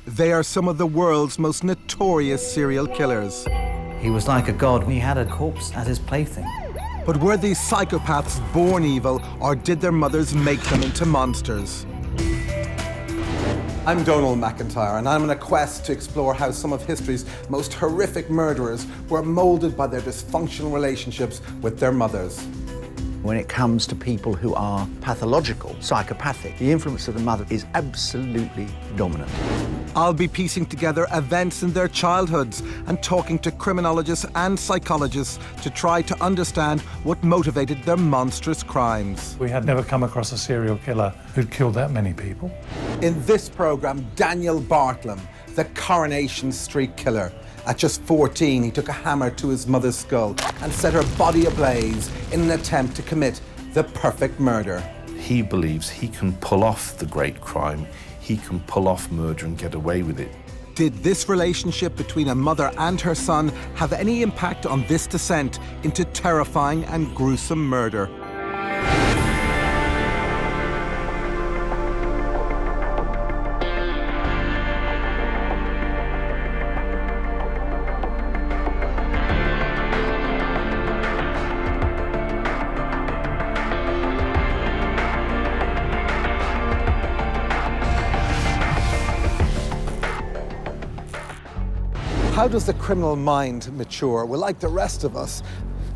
They are some of the world's most notorious serial killers. He was like a god. He had a corpse as his plaything. But were these psychopaths born evil, or did their mothers make them into monsters? I'm Donald McIntyre, and I'm on a quest to explore how some of history's most horrific murderers were moulded by their dysfunctional relationships with their mothers. When it comes to people who are pathological, psychopathic, the influence of the mother is absolutely dominant. I'll be piecing together events in their childhoods and talking to criminologists and psychologists to try to understand what motivated their monstrous crimes. We had never come across a serial killer who'd killed that many people. In this programme, Daniel Bartlam, the Coronation Street Killer. At just 14, he took a hammer to his mother's skull and set her body ablaze in an attempt to commit the perfect murder. He believes he can pull off the great crime. He can pull off murder and get away with it. Did this relationship between a mother and her son have any impact on this descent into terrifying and gruesome murder? How does the criminal mind mature? Well, like the rest of us,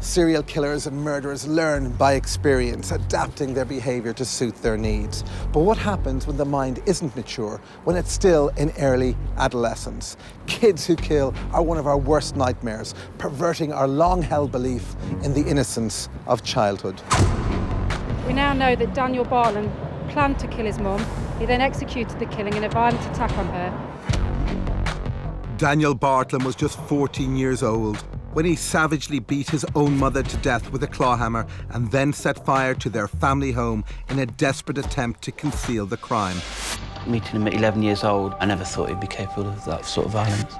serial killers and murderers learn by experience, adapting their behaviour to suit their needs. But what happens when the mind isn't mature, when it's still in early adolescence? Kids who kill are one of our worst nightmares, perverting our long-held belief in the innocence of childhood. We now know that Daniel Bartlam planned to kill his mum. He then executed the killing in a violent attack on her. Daniel Bartlam was just 14 years old when he savagely beat his own mother to death with a claw hammer and then set fire to their family home in a desperate attempt to conceal the crime. Meeting him at 11 years old, I never thought he'd be capable of that sort of violence.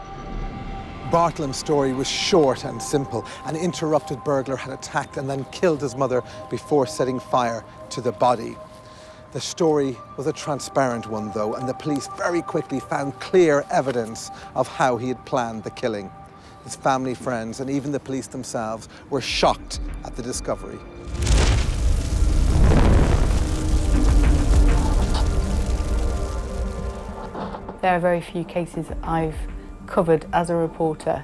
Bartlam's story was short and simple. An interrupted burglar had attacked and then killed his mother before setting fire to the body. The story was a transparent one, though, and the police very quickly found clear evidence of how he had planned the killing. His family, friends, and even the police themselves were shocked at the discovery. There are very few cases I've covered as a reporter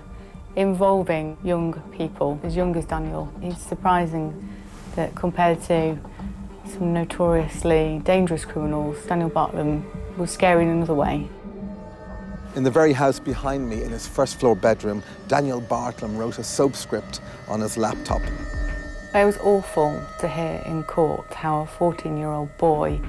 involving young people as young as Daniel. It's surprising that compared to some notoriously dangerous criminals, Daniel Bartlam was scary in another way. In the very house behind me, in his first-floor bedroom, Daniel Bartlam wrote a soap script on his laptop. It was awful to hear in court how a 14-year-old boy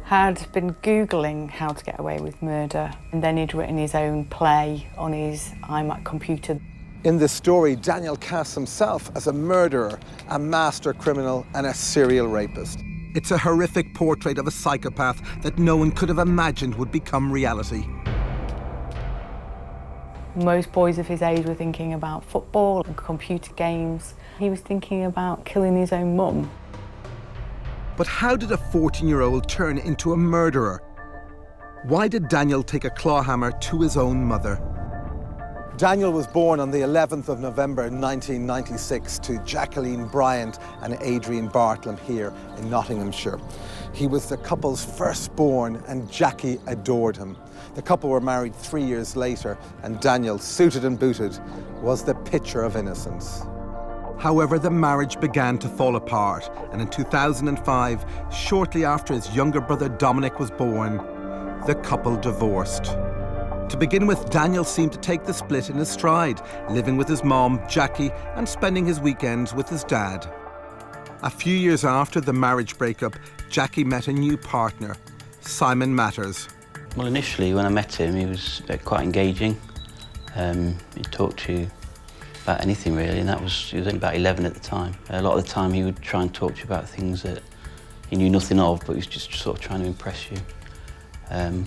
had been Googling how to get away with murder, and then he'd written his own play on his iMac computer. In this story, Daniel casts himself as a murderer, a master criminal, and a serial rapist. It's a horrific portrait of a psychopath that no one could have imagined would become reality. Most boys of his age were thinking about football and computer games. He was thinking about killing his own mum. But how did a 14-year-old turn into a murderer? Why did Daniel take a claw hammer to his own mother? Daniel was born on the 11th of November 1996 to Jacqueline Bryant and Adrian Bartlam here in Nottinghamshire. He was the couple's firstborn and Jackie adored him. The couple were married 3 years later and Daniel, suited and booted, was the picture of innocence. However, the marriage began to fall apart, and in 2005, shortly after his younger brother Dominic was born, the couple divorced. To begin with, Daniel seemed to take the split in his stride, living with his mom, Jackie, and spending his weekends with his dad. A few years after the marriage breakup, Jackie met a new partner, Simon Matters. Well, initially, when I met him, he was quite engaging. He talked to you about anything, really, and he was only about 11 at the time. A lot of the time, he would try and talk to you about things that he knew nothing of, but he was just sort of trying to impress you.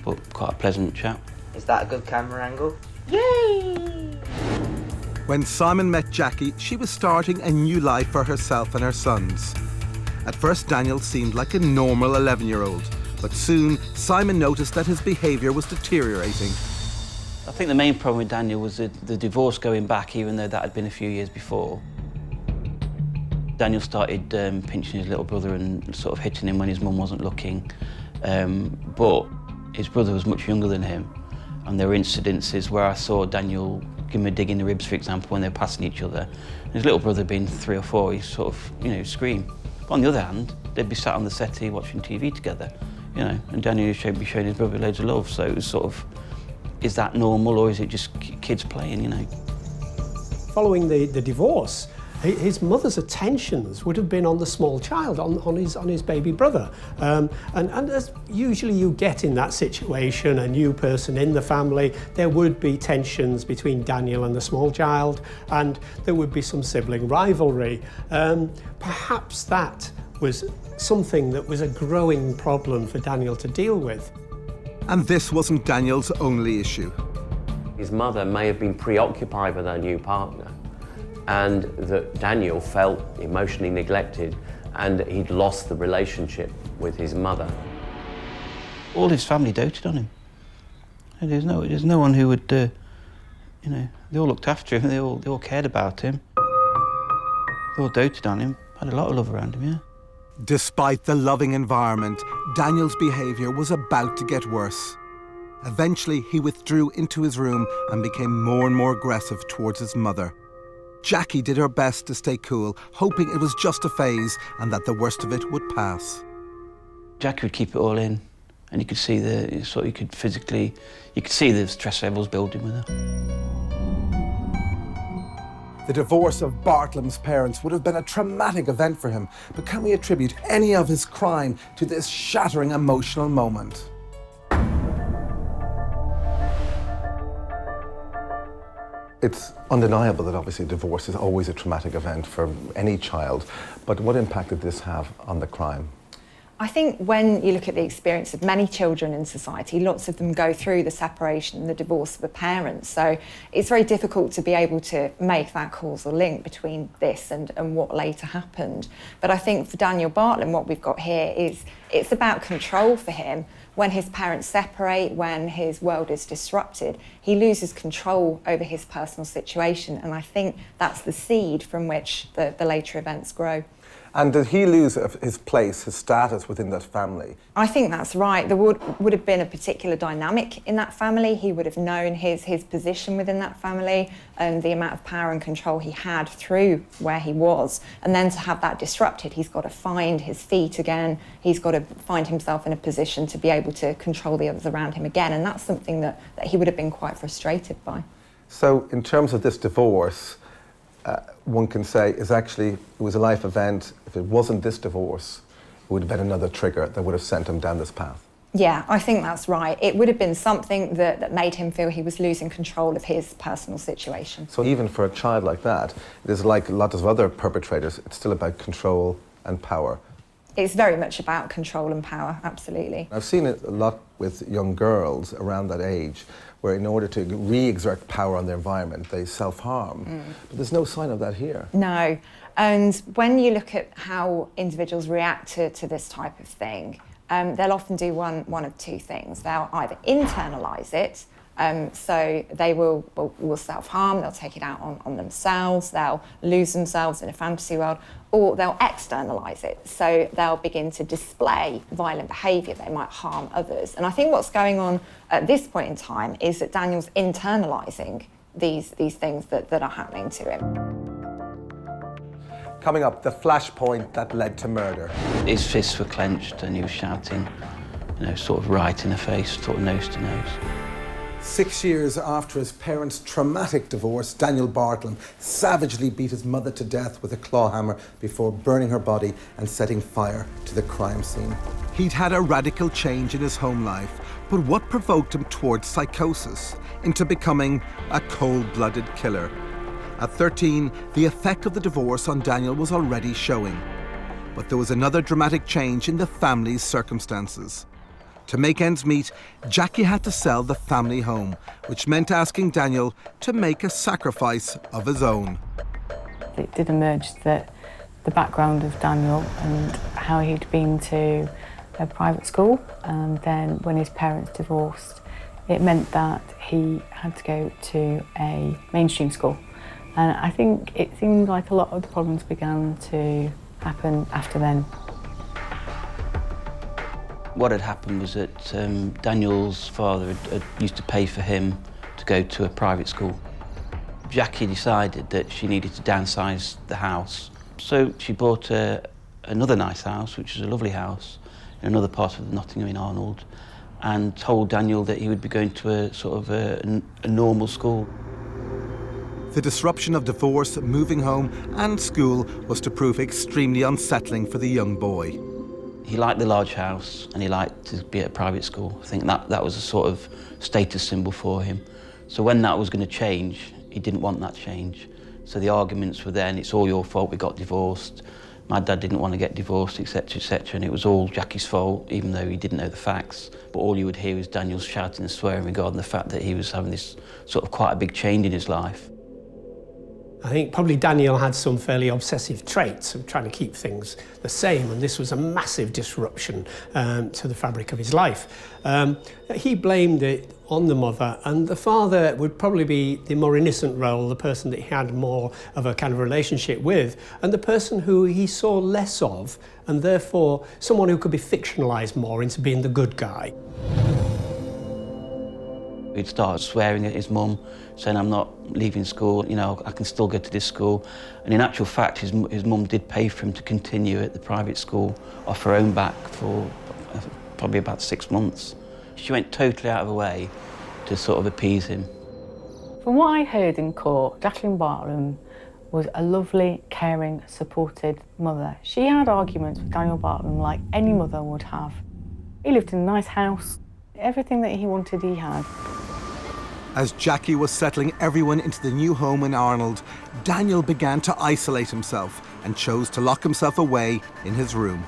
But quite a pleasant chap. Is that a good camera angle? Yay! When Simon met Jackie, she was starting a new life for herself and her sons. At first, Daniel seemed like a normal 11-year-old, but soon Simon noticed that his behaviour was deteriorating I think the main problem with Daniel was the divorce going back, even though that had been a few years before. Daniel started pinching his little brother and sort of hitting him when his mum wasn't looking. But his brother was much younger than him, and there were incidences where I saw Daniel give him a dig in the ribs, for example, when they were passing each other. And his little brother, being 3 or 4, he sort of, scream. But on the other hand, they'd be sat on the settee watching TV together, and Daniel would be showing his brother loads of love. So it was sort of, is that normal, or is it just kids playing, Following the divorce, his mother's attentions would have been on the small child, on his baby brother. And as usually you get in that situation, a new person in the family, there would be tensions between Daniel and the small child, and there would be some sibling rivalry. Perhaps that was something that was a growing problem for Daniel to deal with. And this wasn't Daniel's only issue. His mother may have been preoccupied with her new partner, and that Daniel felt emotionally neglected, and he'd lost the relationship with his mother. All his family doted on him. There's no one who would, they all looked after him, they all cared about him. They all doted on him, had a lot of love around him, yeah. Despite the loving environment, Daniel's behaviour was about to get worse. Eventually, he withdrew into his room and became more and more aggressive towards his mother. Jackie did her best to stay cool, hoping it was just a phase and that the worst of it would pass. Jackie would keep it all in, and you could see you could see the stress levels building with her. The divorce of Bartlam's parents would have been a traumatic event for him, but can we attribute any of his crime to this shattering emotional moment? It's undeniable that obviously divorce is always a traumatic event for any child, but what impact did this have on the crime? I think when you look at the experience of many children in society, lots of them go through the separation and the divorce of a parent. So it's very difficult to be able to make that causal link between this and what later happened. But I think for Daniel Bartlam, what we've got here is it's about control for him. When his parents separate, when his world is disrupted, he loses control over his personal situation. And I think that's the seed from which the later events grow. And did he lose his place, his status within that family? I think that's right. There would have been a particular dynamic in that family. He would have known his position within that family and the amount of power and control he had through where he was. And then to have that disrupted, he's got to find his feet again. He's got to find himself in a position to be able to control the others around him again. And that's something that he would have been quite frustrated by. So in terms of this divorce, one can say is actually it was a life event. If it wasn't this divorce, it would have been another trigger that would have sent him down this path. Yeah, I think that's right. It would have been something that made him feel he was losing control of his personal situation. So even for a child like that, it is like a lot of other perpetrators, it's still about control and power. It's very much about control and power, absolutely. I've seen it a lot with young girls around that age, where in order to re-exert power on their environment, they self-harm. But there's no sign of that here. No, and when you look at how individuals react to this type of thing, they'll often do one of two things. They'll either internalise it, so they will self-harm, they'll take it out on themselves, they'll lose themselves in a fantasy world, or they'll externalise it, so they'll begin to display violent behaviour, they might harm others. And I think what's going on at this point in time is that Daniel's internalising these things that are happening to him. Coming up, the flashpoint that led to murder. His fists were clenched and he was shouting, sort of right in the face, sort of nose to nose. 6 years after his parents' traumatic divorce, Daniel Bartlam savagely beat his mother to death with a claw hammer before burning her body and setting fire to the crime scene. He'd had a radical change in his home life, but what provoked him towards psychosis, into becoming a cold-blooded killer? At 13, the effect of the divorce on Daniel was already showing. But there was another dramatic change in the family's circumstances. To make ends meet, Jackie had to sell the family home, which meant asking Daniel to make a sacrifice of his own. It did emerge that the background of Daniel and how he'd been to a private school, and then when his parents divorced, It meant that he had to go to a mainstream school. And I think it seemed like a lot of the problems began to happen after then. What had happened was that Daniel's father had used to pay for him to go to a private school. Jackie decided that she needed to downsize the house. So she bought another nice house, which is a lovely house, in another part of Nottingham in Arnold, and told Daniel that he would be going to a sort of a normal school. The disruption of divorce, moving home and school was to prove extremely unsettling for the young boy. He liked the large house and he liked to be at a private school. I think that was a sort of status symbol for him. So when that was going to change, he didn't want that change. So the arguments were then, it's all your fault we got divorced. My dad didn't want to get divorced, etc., etc., and it was all Jackie's fault, even though he didn't know the facts. But all you would hear was Daniel shouting and swearing regarding the fact that he was having this sort of quite a big change in his life. I think probably Daniel had some fairly obsessive traits of trying to keep things the same, and this was a massive disruption to the fabric of his life. He blamed it on the mother, and the father would probably be the more innocent role, the person that he had more of a kind of relationship with, and the person who he saw less of, and therefore someone who could be fictionalised more into being the good guy. He'd start swearing at his mum, saying, I'm not leaving school, you know, I can still go to this school. And in actual fact, his mum did pay for him to continue at the private school off her own back for probably about 6 months. She went totally out of her way to sort of appease him. From what I heard in court, Jacqueline Bartlam was a lovely, caring, supported mother. She had arguments with Daniel Bartlam like any mother would have. He lived in a nice house. Everything that he wanted, he had. As Jackie was settling everyone into the new home in Arnold, Daniel began to isolate himself and chose to lock himself away in his room.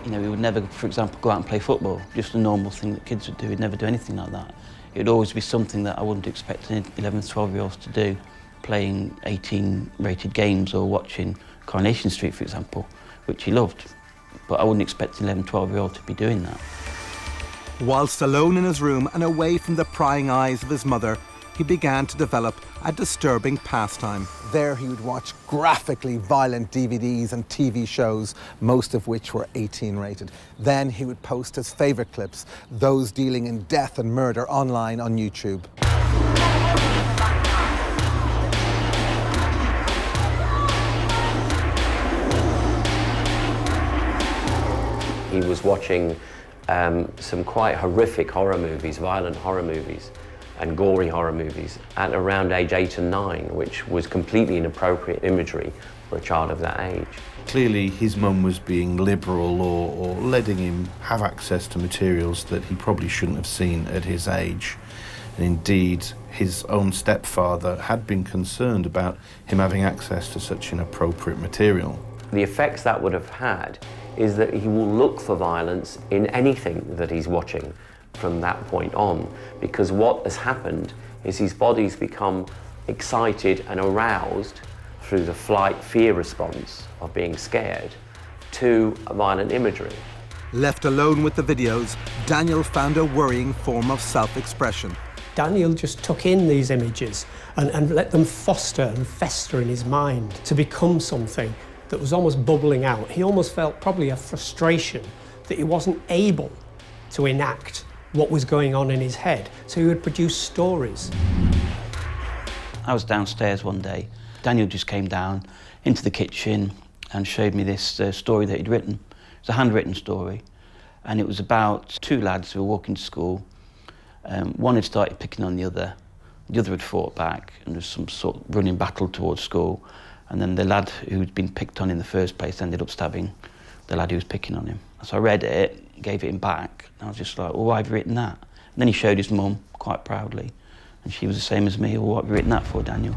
You know, he would never, for example, go out and play football, just a normal thing that kids would do. He'd never do anything like that. It would always be something that I wouldn't expect 11, 12-year-olds to do, playing 18-rated games or watching Coronation Street, for example, which he loved. But I wouldn't expect an 11, 12-year-old to be doing that. Whilst alone in his room and away from the prying eyes of his mother, he began to develop a disturbing pastime. There he would watch graphically violent DVDs and TV shows, most of which were 18-rated. Then he would post his favourite clips, those dealing in death and murder, online on YouTube. He was watching some quite horrific horror movies, violent horror movies and gory horror movies at around age 8 and 9, which was completely inappropriate imagery for a child of that age. Clearly his mum was being liberal or letting him have access to materials that he probably shouldn't have seen at his age. And indeed, his own stepfather had been concerned about him having access to such inappropriate material. The effects that would have had is that he will look for violence in anything that he's watching from that point on, because what has happened is his body's become excited and aroused through the flight-fear response of being scared to violent imagery. Left alone with the videos, Daniel found a worrying form of self-expression. Daniel just took in these images and let them foster and fester in his mind to become something that was almost bubbling out. He almost felt probably a frustration that he wasn't able to enact what was going on in his head, so he would produce stories. I was downstairs one day. Daniel just came down into the kitchen and showed me this story that he'd written. It's a handwritten story, and it was about two lads who were walking to school. One had started picking on the other had fought back, and there was some sort of running battle towards school. And then the lad who'd been picked on in the first place ended up stabbing the lad who was picking on him. So I read it, gave it him back, and I was just like, well, why have you written that? And then he showed his mum quite proudly, and she was the same as me. Well, what have you written that for, Daniel?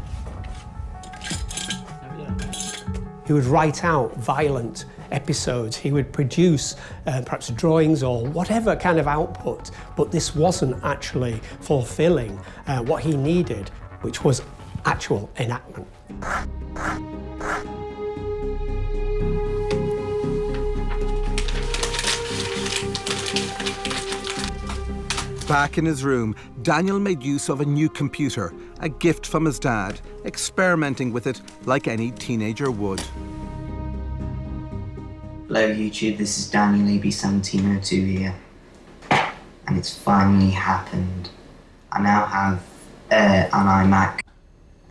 He would write out violent episodes. He would produce perhaps drawings or whatever kind of output, but this wasn't actually fulfilling what he needed, which was actual enactment. Back in his room, Daniel made use of a new computer, a gift from his dad, experimenting with it like any teenager would. Hello YouTube, this is Daniel AB1702 here. And it's finally happened. I now have an iMac,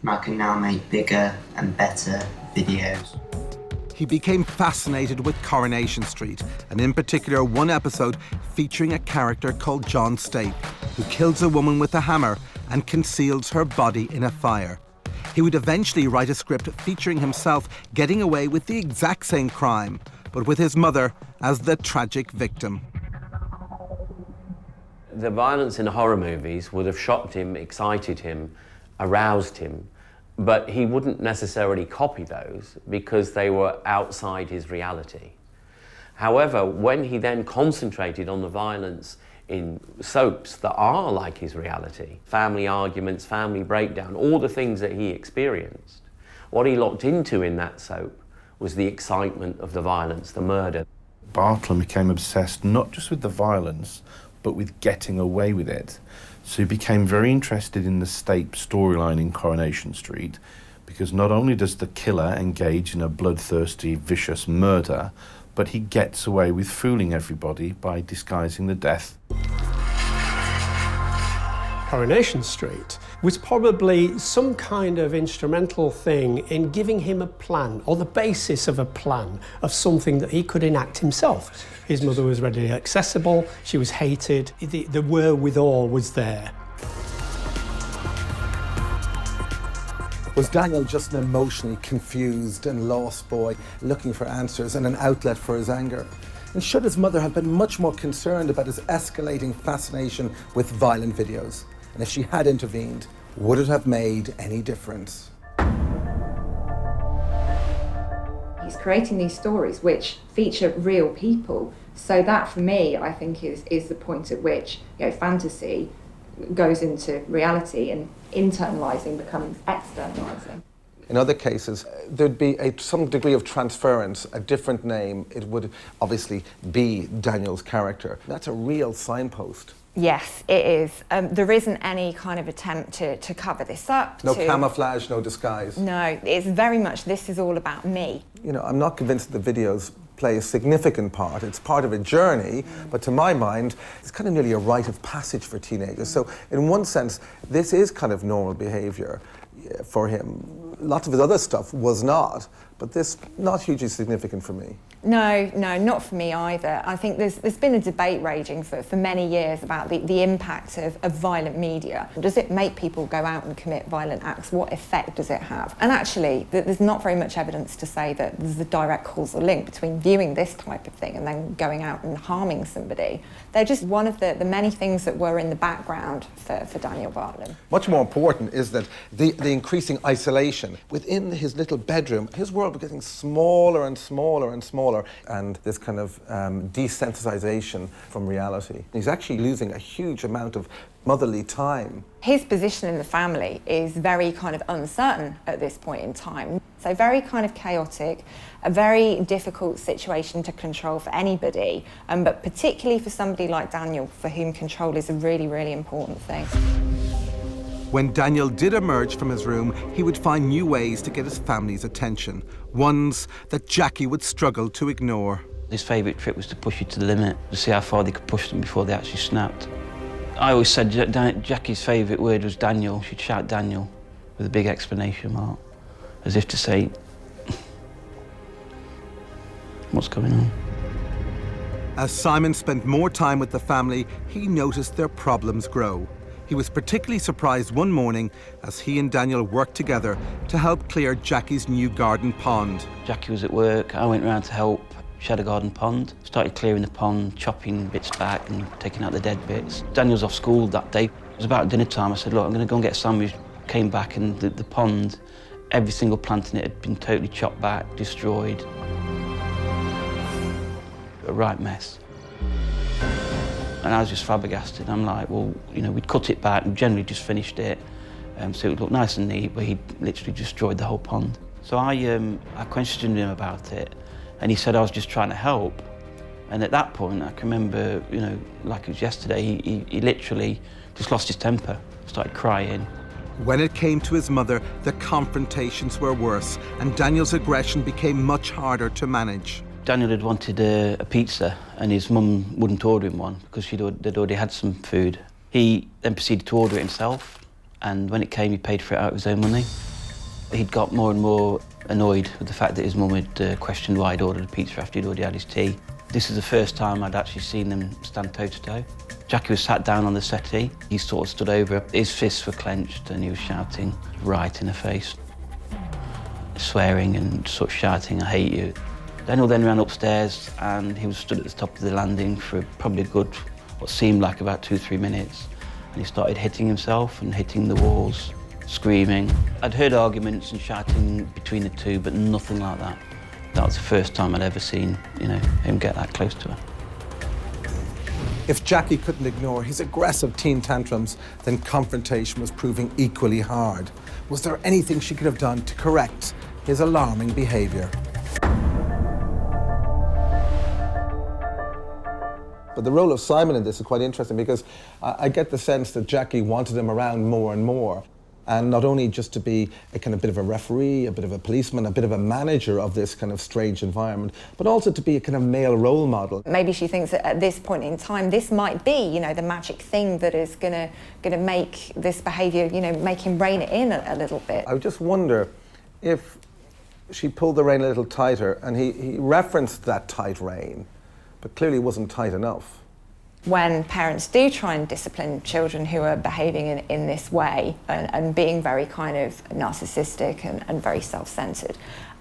and I can now make bigger and better videos. He became fascinated with Coronation Street, and in particular one episode featuring a character called John Stape, who kills a woman with a hammer and conceals her body in a fire. He would eventually write a script featuring himself getting away with the exact same crime, but with his mother as the tragic victim. The violence in horror movies would have shocked him, excited him, aroused him, but he wouldn't necessarily copy those because they were outside his reality. However, when he then concentrated on the violence in soaps that are like his reality, family arguments, family breakdown, all the things that he experienced, what he locked into in that soap was the excitement of the violence, the murder. Bartlam became obsessed not just with the violence, but with getting away with it. So he became very interested in the Stape storyline in Coronation Street, because not only does the killer engage in a bloodthirsty, vicious murder, but he gets away with fooling everybody by disguising the death. Coronation Street was probably some kind of instrumental thing in giving him a plan, or the basis of a plan, of something that he could enact himself. His mother was readily accessible, she was hated, the wherewithal was there. Was Daniel just an emotionally confused and lost boy looking for answers and an outlet for his anger? And should his mother have been much more concerned about his escalating fascination with violent videos? And if she had intervened, would it have made any difference? He's creating these stories which feature real people. So that, for me, I think is the point at which, you know, fantasy goes into reality and internalising becomes externalising. In other cases, there'd be some degree of transference, a different name. It would obviously be Daniel's character. That's a real signpost. Yes, it is. There isn't any kind of attempt to cover this up. No camouflage, no disguise. No, it's very much, this is all about me. You know, I'm not convinced that the videos play a significant part. It's part of a journey, but to my mind, it's kind of nearly a rite of passage for teenagers. So in one sense, this is kind of normal behaviour for him. Lots of his other stuff was not, but this not hugely significant for me. No, not for me either. I think there's been a debate raging for many years about the impact of violent media. Does it make people go out and commit violent acts? What effect does it have? And actually, there's not very much evidence to say that there's a direct causal link between viewing this type of thing and then going out and harming somebody. They're just one of the many things that were in the background for Daniel Bartlam. Much more important is that the increasing isolation within his little bedroom, his world was getting smaller and smaller and smaller, and this kind of desensitization from reality. He's actually losing a huge amount of motherly time. His position in the family is very kind of uncertain at this point in time. So very kind of chaotic, a very difficult situation to control for anybody, but particularly for somebody like Daniel, for whom control is a really, really important thing. When Daniel did emerge from his room, he would find new ways to get his family's attention, ones that Jackie would struggle to ignore. His favourite trick was to push it to the limit, to see how far they could push them before they actually snapped. I always said Jackie's favourite word was Daniel. She'd shout Daniel with a big exclamation mark, as if to say, what's going on? As Simon spent more time with the family, he noticed their problems grow. He was particularly surprised one morning as he and Daniel worked together to help clear Jackie's new garden pond. Jackie was at work, I went round to help. She had a garden pond, started clearing the pond, chopping bits back and taking out the dead bits. Daniel's off school that day. It was about dinner time. I said, look, I'm going to go and get a sandwich. Came back and the pond, every single plant in it had been totally chopped back, destroyed. A right mess. And I was just flabbergasted. I'm like, well, you know, we'd cut it back and generally just finished it, so it would look nice and neat, but he'd literally destroyed the whole pond. So I questioned him about it, and he said I was just trying to help. And at that point, I can remember, you know, like it was yesterday, he literally just lost his temper, started crying. When it came to his mother, the confrontations were worse, and Daniel's aggression became much harder to manage. Daniel had wanted a pizza, and his mum wouldn't order him one because they'd already had some food. He then proceeded to order it himself, and when it came, he paid for it out of his own money. He'd got more and more annoyed with the fact that his mum had questioned why he'd ordered a pizza after he'd already had his tea. This is the first time I'd actually seen them stand toe-to-toe. Jackie was sat down on the settee. He sort of stood over her. His fists were clenched and he was shouting right in her face, swearing and sort of shouting, "I hate you." Daniel then ran upstairs and he was stood at the top of the landing for probably a good, what seemed like about 2-3 minutes. And he started hitting himself and hitting the walls, screaming. I'd heard arguments and shouting between the two, but nothing like that. That was the first time I'd ever seen, you know, him get that close to her. If Jackie couldn't ignore his aggressive teen tantrums, then confrontation was proving equally hard. Was there anything she could have done to correct his alarming behaviour? But the role of Simon in this is quite interesting because I get the sense that Jackie wanted him around more and more. And not only just to be a kind of bit of a referee, a bit of a policeman, a bit of a manager of this kind of strange environment, but also to be a kind of male role model. Maybe she thinks that at this point in time, this might be, you know, the magic thing that is gonna make this behaviour, you know, make him rein it in a little bit. I just wonder if she pulled the rein a little tighter, and he referenced that tight rein, but clearly wasn't tight enough. When parents do try and discipline children who are behaving in this way and being very kind of narcissistic and very self-centred,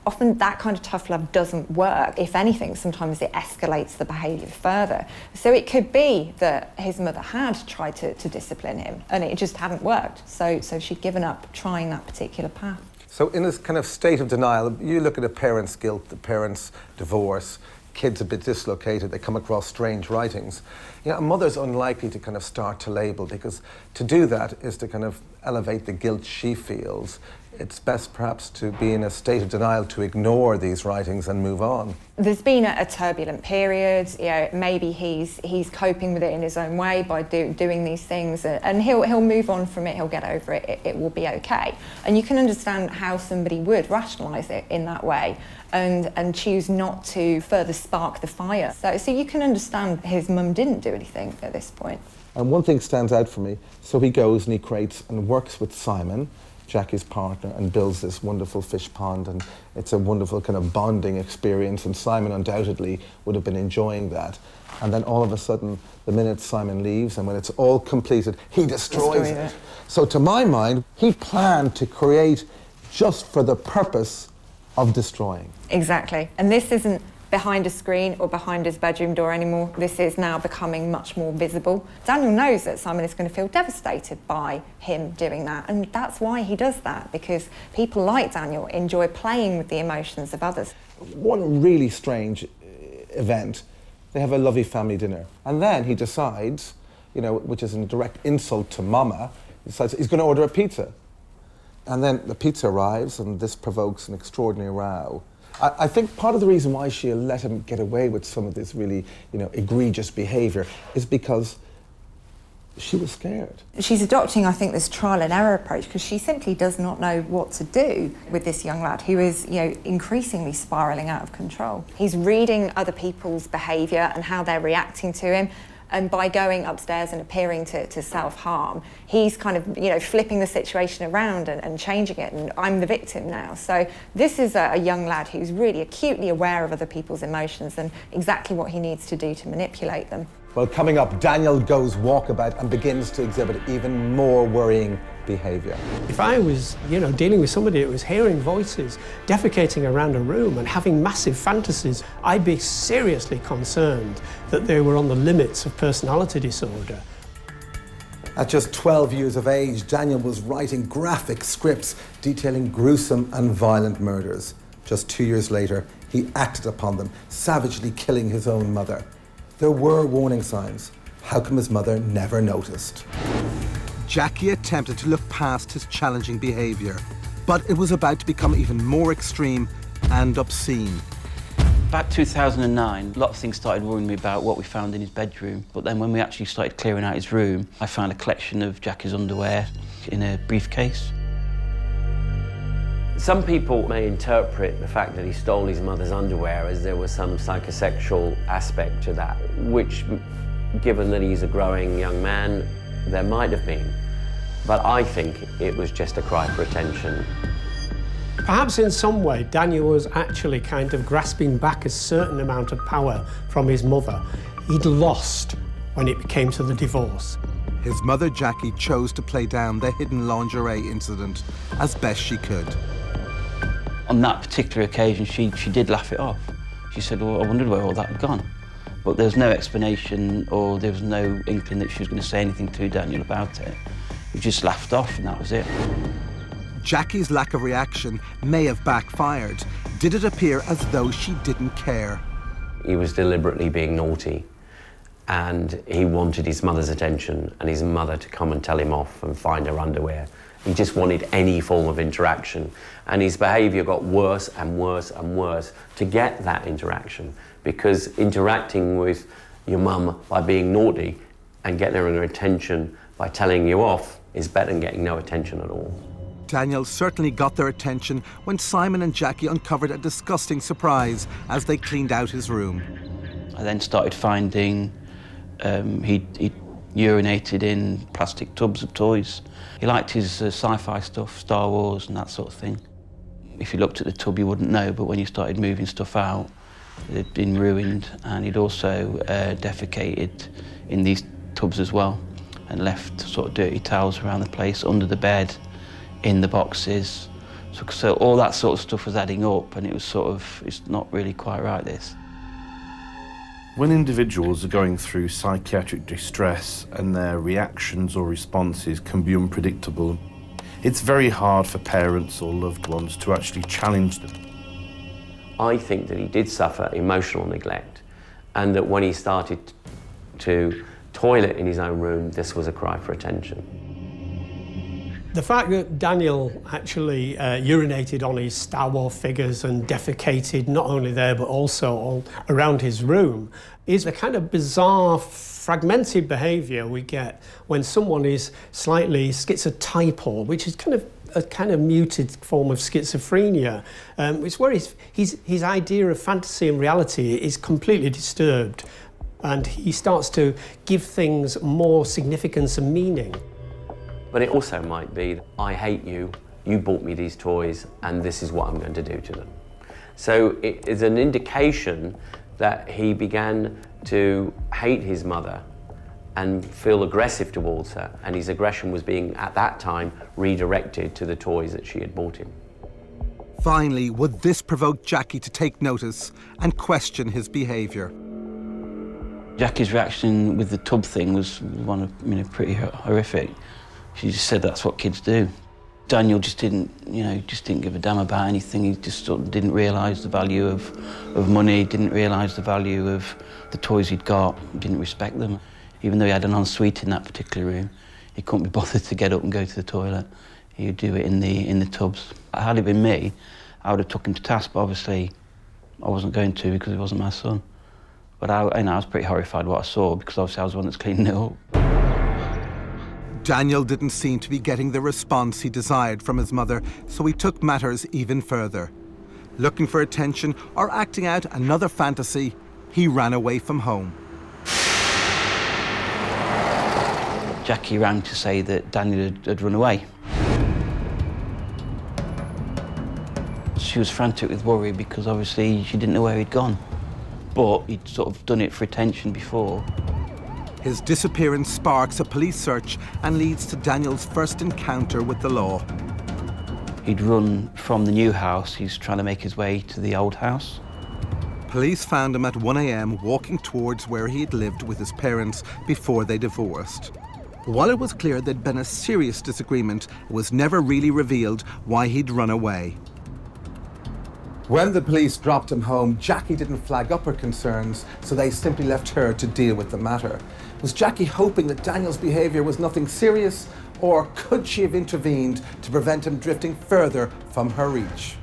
often that kind of tough love doesn't work. If anything, sometimes it escalates the behaviour further. So it could be that his mother had tried to discipline him and it just hadn't worked. So she'd given up trying that particular path. So in this kind of state of denial, you look at a parent's guilt, the parent's divorce, kids a bit dislocated, they come across strange writings. You know, a mother's unlikely to kind of start to label, because to do that is to kind of elevate the guilt she feels. It's best perhaps to be in a state of denial, to ignore these writings and move on. There's been a turbulent period, you know, maybe he's coping with it in his own way by doing these things, and he'll move on from it, he'll get over it, it will be okay. And you can understand how somebody would rationalise it in that way and choose not to further spark the fire. So you can understand his mum didn't do anything at this point. And one thing stands out for me. So he goes and he creates and works with Simon, Jackie's partner, and builds this wonderful fish pond, and it's a wonderful kind of bonding experience, and Simon undoubtedly would have been enjoying that. And then all of a sudden, the minute Simon leaves and when it's all completed, he destroys it. So to my mind, he planned to create just for the purpose of destroying. Exactly. And this isn't behind a screen or behind his bedroom door anymore. This is now becoming much more visible. Daniel knows that Simon is going to feel devastated by him doing that, and that's why he does that, because people like Daniel enjoy playing with the emotions of others. One really strange event, they have a lovely family dinner, and then he decides, you know, which is a direct insult to Mama, he decides he's going to order a pizza. And then the pizza arrives, and this provokes an extraordinary row. I think part of the reason why she'll let him get away with some of this really, you know, egregious behaviour is because she was scared. She's adopting, I think, this trial and error approach because she simply does not know what to do with this young lad who is, you know, increasingly spiralling out of control. He's reading other people's behaviour and how they're reacting to him. And by going upstairs and appearing to self-harm, he's kind of, you know, flipping the situation around and changing it, and I'm the victim now. So this is a young lad who's really acutely aware of other people's emotions and exactly what he needs to do to manipulate them. Well, coming up, Daniel goes walkabout and begins to exhibit even more worrying behaviour. If I was, you know, dealing with somebody that was hearing voices, defecating around a room and having massive fantasies, I'd be seriously concerned that they were on the limits of personality disorder. At just 12 years of age, Daniel was writing graphic scripts detailing gruesome and violent murders. Just 2 years later, he acted upon them, savagely killing his own mother. There were warning signs. How come his mother never noticed? Jackie attempted to look past his challenging behaviour, but it was about to become even more extreme and obscene. Back 2009, a lot of things started worrying me about what we found in his bedroom. But then when we actually started clearing out his room, I found a collection of Jackie's underwear in a briefcase. Some people may interpret the fact that he stole his mother's underwear as there was some psychosexual aspect to that, which, given that he's a growing young man, there might have been. But I think it was just a cry for attention. Perhaps in some way, Daniel was actually kind of grasping back a certain amount of power from his mother. He'd lost when it came to the divorce. His mother, Jackie, chose to play down the hidden lingerie incident as best she could. On that particular occasion, she did laugh it off. She said, well, I wondered where all that had gone. But there was no explanation or there was no inkling that she was going to say anything to Daniel about it. He just laughed off and that was it. Jackie's lack of reaction may have backfired. Did it appear as though she didn't care? He was deliberately being naughty and he wanted his mother's attention and his mother to come and tell him off and find her underwear. He just wanted any form of interaction and his behaviour got worse and worse and worse to get that interaction, because interacting with your mum by being naughty and getting her attention by telling you off is better than getting no attention at all. Daniel certainly got their attention when Simon and Jackie uncovered a disgusting surprise as they cleaned out his room. I then started finding he'd urinated in plastic tubs of toys. He liked his sci-fi stuff, Star Wars and that sort of thing. If you looked at the tub you wouldn't know, but when you started moving stuff out, it had been ruined, and he'd also defecated in these tubs as well and left sort of dirty towels around the place, under the bed, in the boxes. So all that sort of stuff was adding up, and it was sort of, it's not really quite right, this. When individuals are going through psychiatric distress and their reactions or responses can be unpredictable, it's very hard for parents or loved ones to actually challenge them. I think that he did suffer emotional neglect, and that when he started to toilet in his own room, this was a cry for attention. The fact that Daniel actually urinated on his Star Wars figures and defecated not only there but also all around his room is the kind of bizarre, fragmented behaviour we get when someone is slightly schizotypal, which is a kind of muted form of schizophrenia. It's where his idea of fantasy and reality is completely disturbed, and he starts to give things more significance and meaning. But it also might be, I hate you, you bought me these toys, and this is what I'm going to do to them. So it is an indication that he began to hate his mother and feel aggressive towards her, and his aggression was being, at that time, redirected to the toys that she had bought him. Finally, would this provoke Jackie to take notice and question his behaviour? Jackie's reaction with the tub thing was one of, pretty horrific. She just said that's what kids do. Daniel just didn't give a damn about anything. He just sort of didn't realise the value of money, didn't realise the value of the toys he'd got, didn't respect them. Even though he had an ensuite in that particular room, he couldn't be bothered to get up and go to the toilet. He would do it in the tubs. Had it been me, I would have took him to task, but obviously I wasn't going to because he wasn't my son. But I was pretty horrified what I saw, because obviously I was the one that's cleaning it up. Daniel didn't seem to be getting the response he desired from his mother, so he took matters even further. Looking for attention or acting out another fantasy, he ran away from home. Jackie rang to say that Daniel had run away. She was frantic with worry because obviously she didn't know where he'd gone. But he'd sort of done it for attention before. His disappearance sparks a police search and leads to Daniel's first encounter with the law. He'd run from the new house. He's trying to make his way to the old house. Police found him at 1 a.m. walking towards where he had lived with his parents before they divorced. While it was clear there'd been a serious disagreement, it was never really revealed why he'd run away. When the police dropped him home, Jackie didn't flag up her concerns, so they simply left her to deal with the matter. Was Jackie hoping that Daniel's behaviour was nothing serious, or could she have intervened to prevent him drifting further from her reach?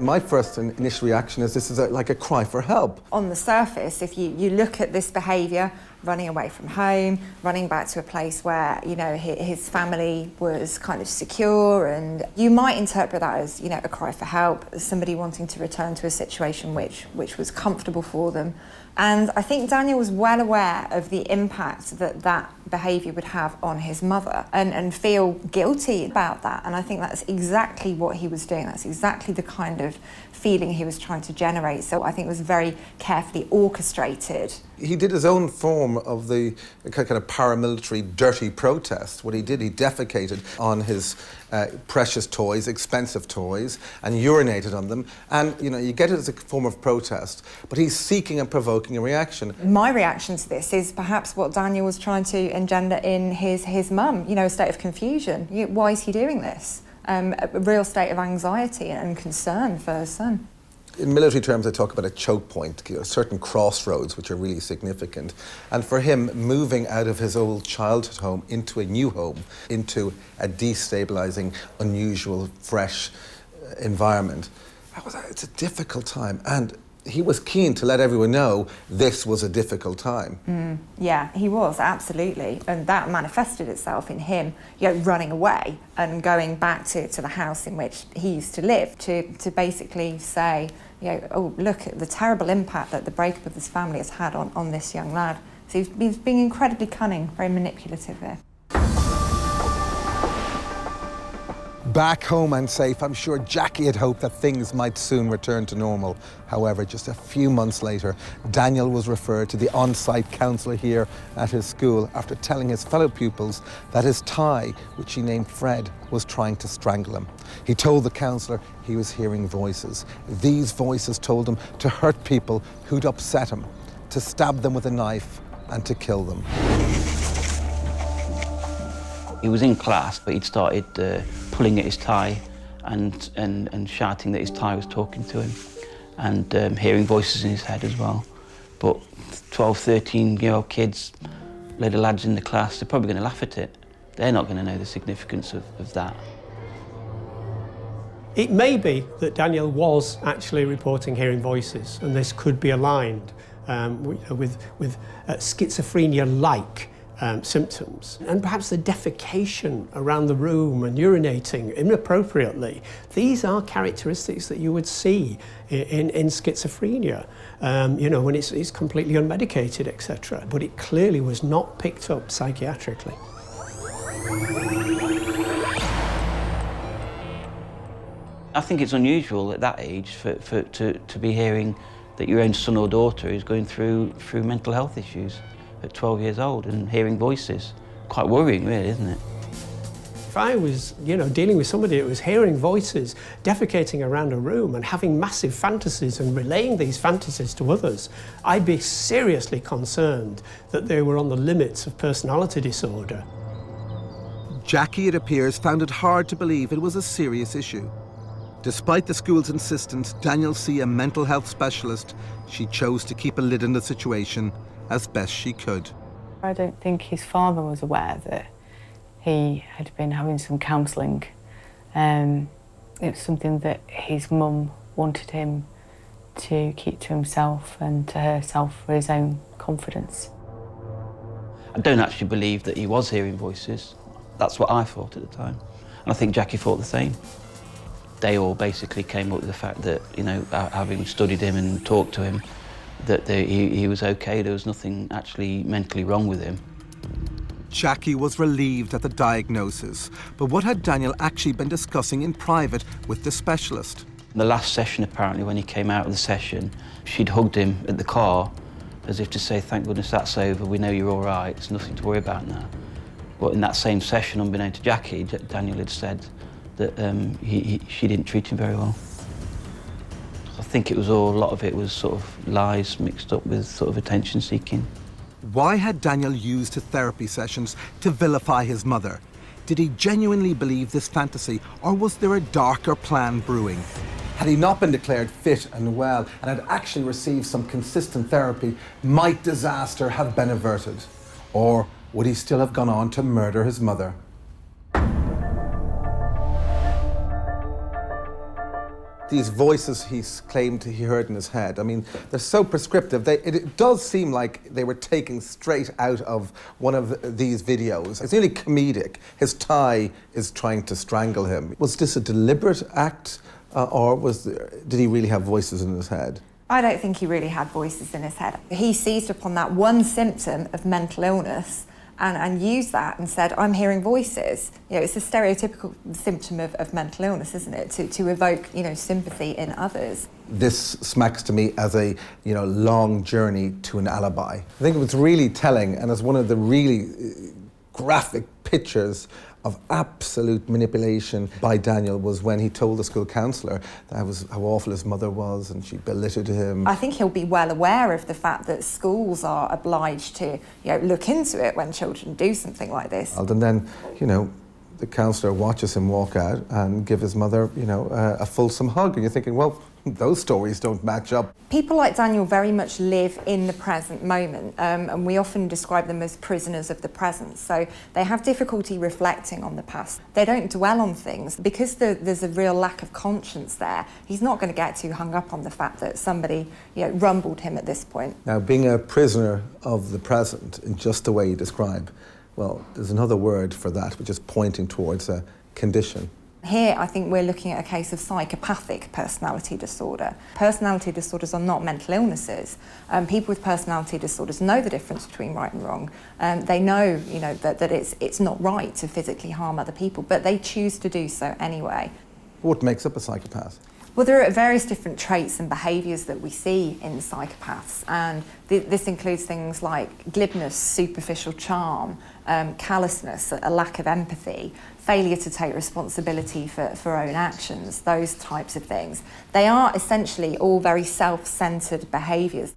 My first initial reaction is this is like a cry for help. On the surface, if you look at this behaviour, running away from home, running back to a place where, you know, his family was kind of secure, and you might interpret that as, you know, a cry for help, somebody wanting to return to a situation which was comfortable for them. And I think Daniel was well aware of the impact that behaviour would have on his mother, and feel guilty about that. And I think that's exactly what he was doing. That's exactly the kind of feeling he was trying to generate. So I think it was very carefully orchestrated. He did his own form of the kind of paramilitary dirty protest. What he did, he defecated on his precious toys, expensive toys, and urinated on them. And, you know, you get it as a form of protest, but he's seeking and provoking a reaction. My reaction to this is perhaps what Daniel was trying to engender in his mum, you know, a state of confusion. Why is he doing this? A real state of anxiety and concern for his son. In military terms, they talk about a choke point, certain crossroads which are really significant. And for him, moving out of his old childhood home into a new home, into a destabilising, unusual, fresh environment, it's a difficult time. And he was keen to let everyone know this was a difficult time. Yeah, he was, absolutely. And that manifested itself in him, you know, running away and going back to the house in which he used to live to basically say, you know, oh, look at the terrible impact that the breakup of this family has had on this young lad. So he's being incredibly cunning, very manipulative here. Back home and safe, I'm sure Jackie had hoped that things might soon return to normal. However, just a few months later, Daniel was referred to the on-site counsellor here at his school after telling his fellow pupils that his tie, which he named Fred, was trying to strangle him. He told the counsellor he was hearing voices. These voices told him to hurt people who'd upset him, to stab them with a knife and to kill them. He was in class, but he'd started pulling at his tie and shouting that his tie was talking to him, and hearing voices in his head as well. But 12, 13-year-old kids, load of lads in the class, they're probably going to laugh at it. They're not going to know the significance of that. It may be that Daniel was actually reporting hearing voices, and this could be aligned with schizophrenia-like symptoms. And perhaps the defecation around the room and urinating inappropriately. These are characteristics that you would see in schizophrenia, you know, when it's completely unmedicated, etc. But it clearly was not picked up psychiatrically. I think it's unusual at that age to be hearing that your own son or daughter is going through mental health issues at 12 years old and hearing voices. Quite worrying, really, isn't it? If I was, you know, dealing with somebody that was hearing voices, defecating around a room and having massive fantasies and relaying these fantasies to others, I'd be seriously concerned that they were on the limits of personality disorder. Jackie, it appears, found it hard to believe it was a serious issue. Despite the school's insistence Daniel see a mental health specialist, she chose to keep a lid on the situation as best she could. I don't think his father was aware that he had been having some counselling. It was something that his mum wanted him to keep to himself and to herself for his own confidence. I don't actually believe that he was hearing voices. That's what I thought at the time. And I think Jackie thought the same. They all basically came up with the fact that, you know, having studied him and talked to him, that he was okay, there was nothing actually mentally wrong with him. Jackie was relieved at the diagnosis, but what had Daniel actually been discussing in private with the specialist? In the last session, apparently, when he came out of the session, she'd hugged him at the car as if to say, thank goodness that's over, we know you're all right, there's nothing to worry about now. But in that same session, unbeknown to Jackie, Daniel had said that she didn't treat him very well. I think it was a lot of it was sort of lies mixed up with sort of attention seeking. Why had Daniel used his therapy sessions to vilify his mother? Did he genuinely believe this fantasy, or was there a darker plan brewing? Had he not been declared fit and well and had actually received some consistent therapy, might disaster have been averted? Or would he still have gone on to murder his mother? these voices he's claimed he heard in his head, I mean, they're so prescriptive. It does seem like they were taken straight out of one of these videos. It's nearly comedic. His tie is trying to strangle him. Was this a deliberate act, or did he really have voices in his head? I don't think he really had voices in his head. He seized upon that one symptom of mental illness and used that and said, I'm hearing voices. You know, it's a stereotypical symptom of mental illness, isn't it? To evoke, you know, sympathy in others. This smacks to me as a, you know, long journey to an alibi. I think it was really telling, and as one of the really graphic pictures of absolute manipulation by Daniel was when he told the school counsellor that was how awful his mother was, and she belittled him. I think he'll be well aware of the fact that schools are obliged to, you know, look into it when children do something like this. And then, you know, the counsellor watches him walk out and give his mother, you know, a fulsome hug, and you're thinking, well, those stories don't match up. People like Daniel very much live in the present moment, and we often describe them as prisoners of the present. So they have difficulty reflecting on the past. They don't dwell on things. Because there's a real lack of conscience there, he's not going to get too hung up on the fact that somebody, you know, rumbled him at this point. Now, being a prisoner of the present, in just the way you describe, well, there's another word for that, which is pointing towards a condition. Here, I think we're looking at a case of psychopathic personality disorder. Personality disorders are not mental illnesses. People with personality disorders know the difference between right and wrong. They know, you know, that it's not right to physically harm other people, but they choose to do so anyway. What makes up a psychopath? Well, there are various different traits and behaviours that we see in psychopaths, and this includes things like glibness, superficial charm, callousness, a lack of empathy, failure to take responsibility for own actions, those types of things. They are essentially all very self-centred behaviours.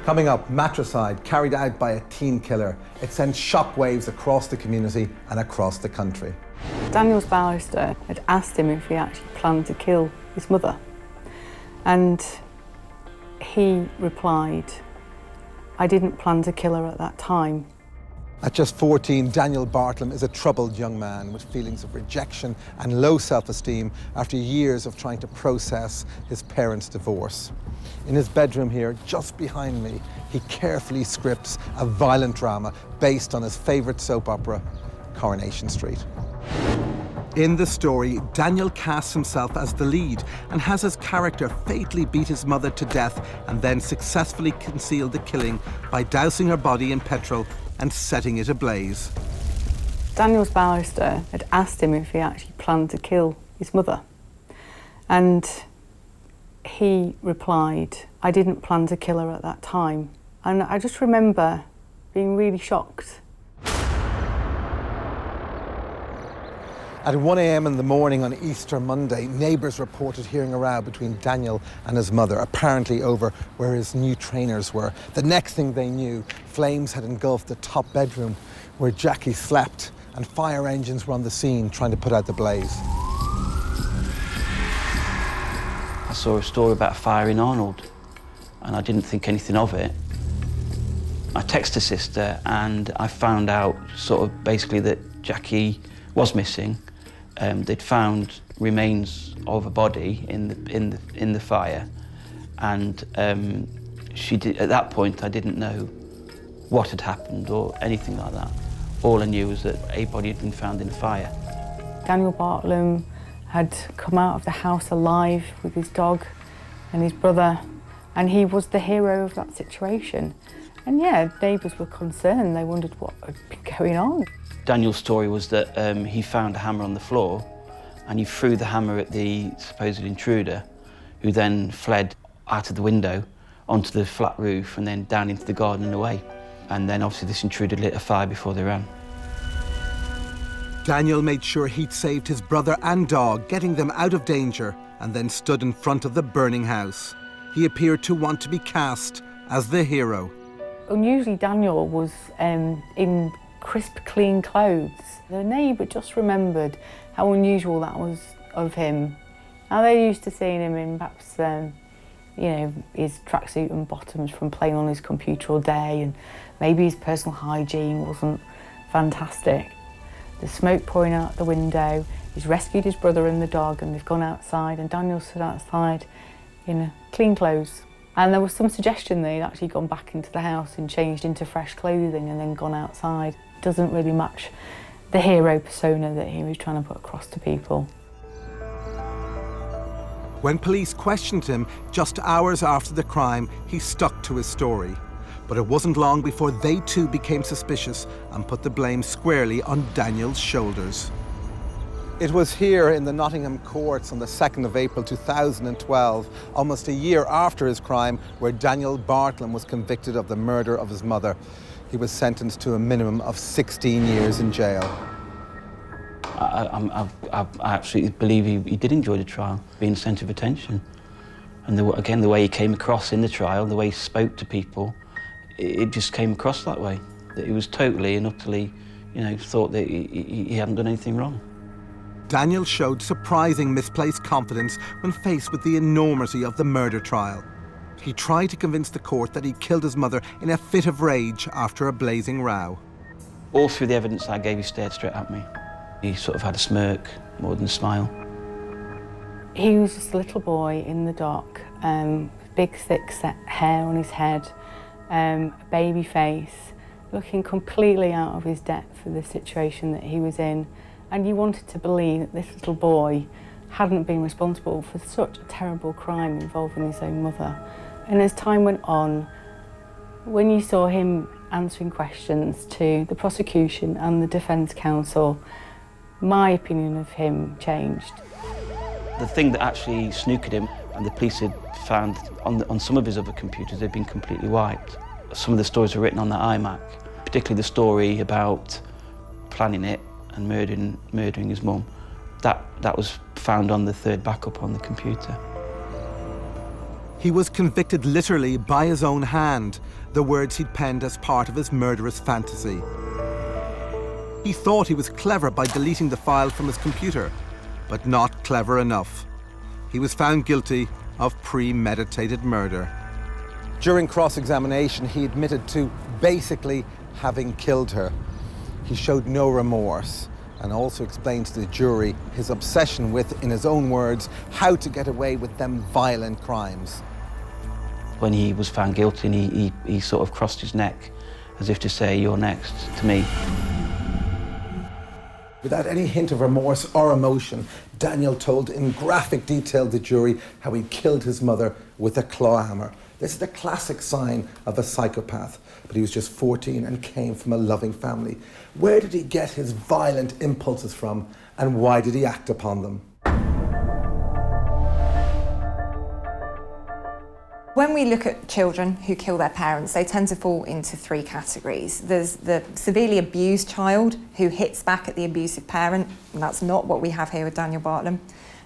Coming up, matricide carried out by a teen killer. It sends shockwaves across the community and across the country. Daniel's barrister had asked him if he actually planned to kill his mother, and he replied, I didn't plan to kill her at that time. At just 14, Daniel Bartlam is a troubled young man with feelings of rejection and low self-esteem after years of trying to process his parents' divorce. In his bedroom here, just behind me, he carefully scripts a violent drama based on his favourite soap opera, Coronation Street. In the story, Daniel casts himself as the lead and has his character fatally beat his mother to death and then successfully conceal the killing by dousing her body in petrol and setting it ablaze. Daniel's barrister had asked him if he actually planned to kill his mother, and he replied, I didn't plan to kill her at that time. And I just remember being really shocked. At 1 a.m. in the morning on Easter Monday, neighbours reported hearing a row between Daniel and his mother, apparently over where his new trainers were. The next thing they knew, flames had engulfed the top bedroom where Jackie slept, and fire engines were on the scene trying to put out the blaze. I saw a story about a fire in Arnold, and I didn't think anything of it. I texted her sister, and I found out sort of basically that Jackie was missing. They'd found remains of a body in the fire, and at that point I didn't know what had happened or anything like that. All I knew was that a body had been found in the fire. Daniel Bartlam had come out of the house alive with his dog and his brother, and he was the hero of that situation. And yeah, neighbours were concerned. They wondered what had been going on. Daniel's story was that he found a hammer on the floor and he threw the hammer at the supposed intruder, who then fled out of the window onto the flat roof and then down into the garden and away. And then obviously this intruder lit a fire before they ran. Daniel made sure he'd saved his brother and dog, getting them out of danger, and then stood in front of the burning house. He appeared to want to be cast as the hero. Unusually, Daniel was in crisp, clean clothes. The neighbour just remembered how unusual that was of him. Now, they're used to seeing him in perhaps, you know, his tracksuit and bottoms from playing on his computer all day, and maybe his personal hygiene wasn't fantastic. The smoke pouring out the window, He's rescued his brother and the dog, and they've gone outside, and Daniel stood outside in clean clothes. And there was some suggestion that he'd actually gone back into the house and changed into fresh clothing and then gone outside. Doesn't really match the hero persona that he was trying to put across to people. When police questioned him just hours after the crime, he stuck to his story. But it wasn't long before they too became suspicious and put the blame squarely on Daniel's shoulders. It was here in the Nottingham courts on the 2nd of April 2012, almost a year after his crime, where Daniel Bartlam was convicted of the murder of his mother. He was sentenced to a minimum of 16 years in jail. I absolutely believe he did enjoy the trial, being the centre of attention. And again, the way he came across in the trial, the way he spoke to people, it just came across that way. That he was totally and utterly, thought that he hadn't done anything wrong. Daniel showed surprising misplaced confidence when faced with the enormity of the murder trial. He tried to convince the court that he killed his mother in a fit of rage after a blazing row. All through the evidence I gave, he stared straight at me. He sort of had a smirk more than a smile. He was just a little boy in the dock, big thick set hair on his head, a baby face, looking completely out of his depth for the situation that he was in. And you wanted to believe that this little boy hadn't been responsible for such a terrible crime involving his own mother. And as time went on, when you saw him answering questions to the prosecution and the defence counsel, my opinion of him changed. The thing that actually snookered him, and the police had found on some of his other computers, they'd been completely wiped. Some of the stories were written on that iMac, particularly the story about planning it and murdering his mum. That was found on the third backup on the computer. He was convicted literally by his own hand, the words he'd penned as part of his murderous fantasy. He thought he was clever by deleting the file from his computer, but not clever enough. He was found guilty of premeditated murder. During cross-examination, he admitted to basically having killed her. He showed no remorse and also explained to the jury his obsession with, in his own words, how to get away with them violent crimes. When he was found guilty, and he sort of crossed his neck as if to say, "You're next to me." Without any hint of remorse or emotion, Daniel told in graphic detail the jury how he killed his mother with a claw hammer. This is the classic sign of a psychopath, but he was just 14 and came from a loving family. Where did he get his violent impulses from, and why did he act upon them? When we look at children who kill their parents, they tend to fall into three categories. There's the severely abused child who hits back at the abusive parent, and that's not what we have here with Daniel Bartlam.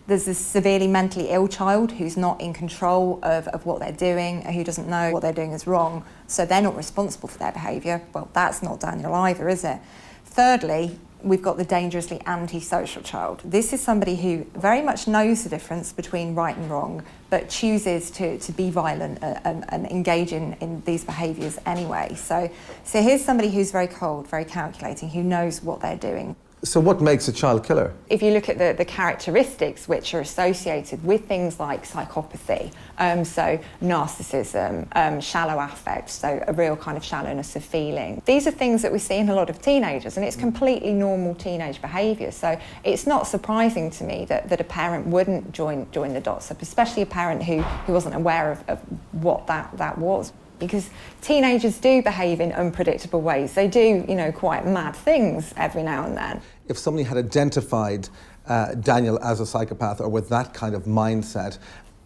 There's this severely mentally ill child who's not in control of what they're doing, who doesn't know what they're doing is wrong, so they're not responsible for their behaviour. Well, that's not Daniel either, is it? Thirdly, we've got the dangerously antisocial child. This is somebody who very much knows the difference between right and wrong, but chooses to be violent and engage in these behaviours anyway. So here's somebody who's very cold, very calculating, who knows what they're doing. So what makes a child killer? If you look at the characteristics which are associated with things like psychopathy, so narcissism, shallow affect, so a real kind of shallowness of feeling. These are things that we see in a lot of teenagers, and it's completely normal teenage behaviour. So it's not surprising to me that a parent wouldn't join the dots up, especially a parent who wasn't aware of what that was. Because teenagers do behave in unpredictable ways. They do, quite mad things every now and then. If somebody had identified Daniel as a psychopath or with that kind of mindset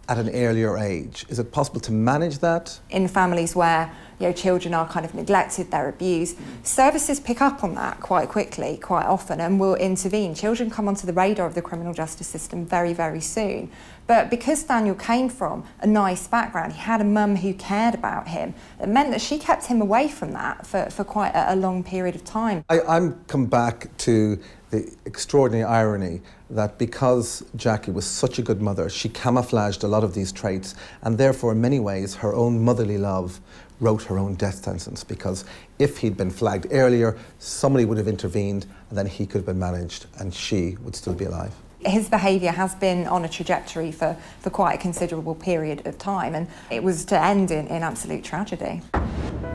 at an earlier age, is it possible to manage that? In families where children are kind of neglected, they're abused, services pick up on that quite quickly, quite often, and will intervene. Children come onto the radar of the criminal justice system very, very soon. But because Daniel came from a nice background, he had a mum who cared about him, it meant that she kept him away from that for quite a long period of time. I'm come back to the extraordinary irony that because Jackie was such a good mother, she camouflaged a lot of these traits, and therefore in many ways her own motherly love wrote her own death sentence, because if he'd been flagged earlier, somebody would have intervened and then he could have been managed and she would still be alive. His behaviour has been on a trajectory for quite a considerable period of time, and it was to end in absolute tragedy.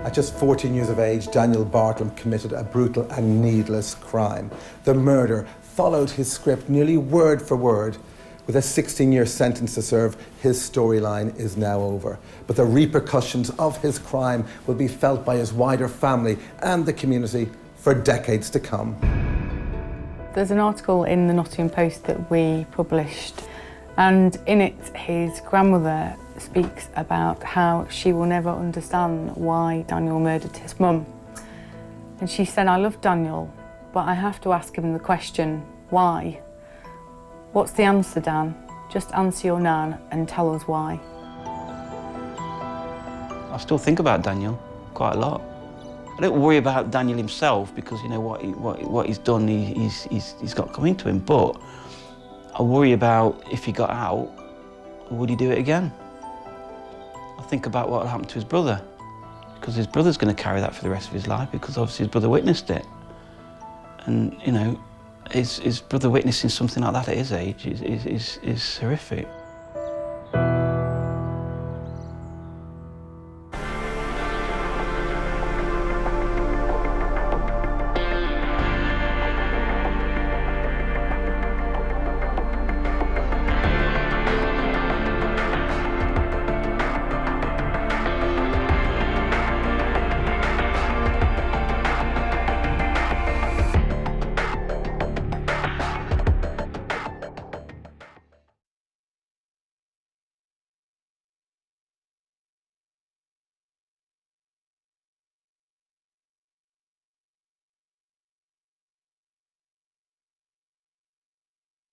At just 14 years of age, Daniel Bartlam committed a brutal and needless crime. The murder followed his script nearly word for word. With a 16-year sentence to serve, his storyline is now over. But the repercussions of his crime will be felt by his wider family and the community for decades to come. There's an article in the Nottingham Post that we published, and in it his grandmother speaks about how she will never understand why Daniel murdered his mum. And she said, "I love Daniel, but I have to ask him the question, why? What's the answer, Dan? Just answer your nan and tell us why." I still think about Daniel quite a lot. I don't worry about Daniel himself, because you know what he's done, he's got coming to him, but I worry about if he got out, would he do it again? I think about what happened to his brother, because his brother's going to carry that for the rest of his life, because obviously his brother witnessed it. And, you know, his brother witnessing something like that at his age is horrific.